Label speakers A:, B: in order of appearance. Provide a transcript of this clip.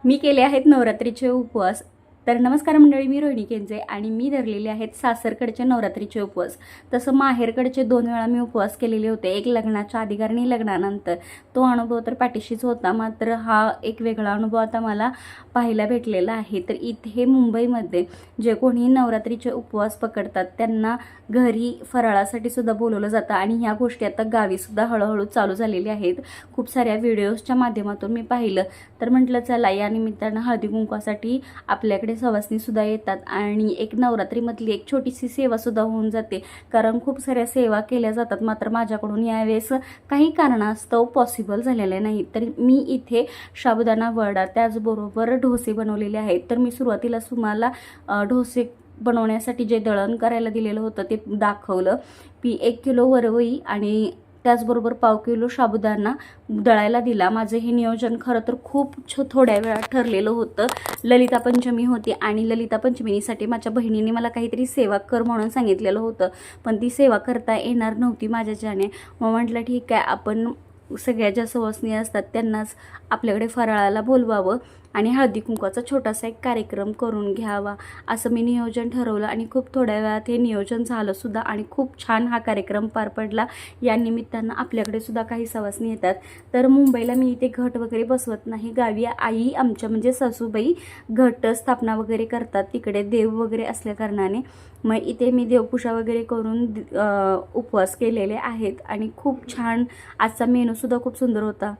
A: मी केले आहेत नवरात्रीचे उपवास। तर नमस्कार मंडळी, मी रोहिणी केंजे आणि मी धरलेले आहेत सासरकडचे नवरात्रीचे उपवास। तसं माहेरकडचे 2 वेळा मी उपवास केलेले होते, एक लग्नाच्या आधी आणि लग्नानंतर। तो अनुभव तर पाठीशीच होता, मात्र हा एक वेगळा अनुभव आता मला पाहायला भेटलेला आहे। तर इथे मुंबईमध्ये जे कोणी नवरात्रीचे उपवास पकडतात त्यांना घरी फराळासाठी सुद्धा बोलवलं जातं आणि ह्या गोष्टी आता गावी सुद्धा हळूहळू चालू झालेल्या आहेत। खूप साऱ्या व्हिडिओजच्या माध्यमातून मी पाहिलं, तर म्हटलं चला या निमित्तानं हळदी कुंकवासाठी आपल्याकडे सवासनी सुद्धा येतात आणि एक नवरात्रीमधली एक छोटीशी सेवा सुद्धा होऊन जाते। कारण खूप साऱ्या सेवा केल्या जातात, मात्र माझ्याकडून यावेळेस काही कारणास्तव पॉसिबल झालेले नाही। तर मी इथे साबुदाणा वडा त्याचबरोबर डोसे बनवलेले आहेत। तर मी सुरुवातीला तुम्हाला डोसे बनवण्यासाठी जे दळण करायला दिलेलं होतं ते दाखवलं। 1 किलो वरवई आणि त्याचबरोबर 1/2 किलो साबुदाणा दळायला दिला। माझं हे नियोजन खरं तर खूप थोड्या वेळात ठरलेलं होतं। ललिता पंचमी होती आणि ललिता पंचमीसाठी माझ्या बहिणीने मला काहीतरी सेवा कर म्हणून सांगितलेलं होतं, पण ती सेवा करता येणार नव्हती माझ्याच्याने। मग म्हटलं ठीक आहे, आपण सगळ्या ज्या सवासनी असतात त्यांनाच आपल्याकडे फराळाला बोलवावं आणि हळदी कुंकवाचा छोटासा एक कार्यक्रम करून घ्यावा, असं मी नियोजन ठरवलं आणि खूप थोड्या वेळात हे नियोजन झालं सुद्धा आणि खूप छान हा कार्यक्रम पार पडला। या निमित्तानं आपल्याकडे सुद्धा काही सवासनी येतात। तर मुंबईला मी इथे घट वगैरे बसवत नाही, गावी आई आमच्या म्हणजे सासूबाई घट स्थापना वगैरे करतात, तिकडे देव वगैरे असल्या कारणाने मग इथे मी देवपूजा वगैरे करून उपवास केलेले आहेत आणि खूप छान आजचा मेनू सुद्धा खूप सुंदर होता।